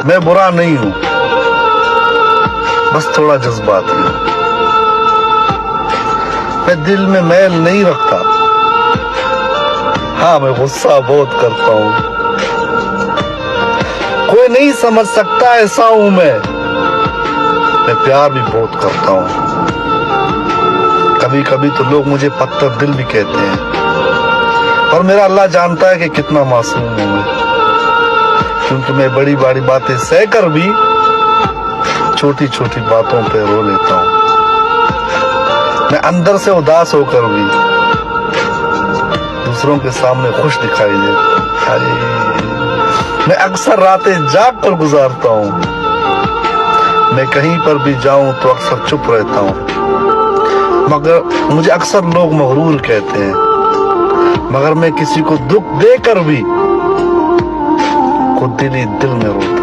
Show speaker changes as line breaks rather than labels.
میں برا نہیں ہوں، بس تھوڑا جذباتی ہوں۔ میں دل میں میل نہیں رکھتا، ہاں میں غصہ بہت کرتا ہوں۔ کوئی نہیں سمجھ سکتا ایسا ہوں میں پیار بھی بہت کرتا ہوں۔ کبھی کبھی تو لوگ مجھے پتھر دل بھی کہتے ہیں، پر میرا اللہ جانتا ہے کہ کتنا معصوم ہوں میں، کیونکہ میں بڑی بڑی باتیں سہ کر بھی چھوٹی چھوٹی باتوں پہ رو لیتا ہوں۔ میں اندر سے اداس ہو کر بھی دوسروں کے سامنے خوش دکھائی دیتا ہوں۔ میں اکثر راتیں جاگ کر گزارتا ہوں۔ میں کہیں پر بھی جاؤں تو اکثر چپ رہتا ہوں، مگر مجھے اکثر لوگ مغرور کہتے ہیں، مگر میں کسی کو دکھ دے کر بھی خود دل ہی دل میں روتا ہوں۔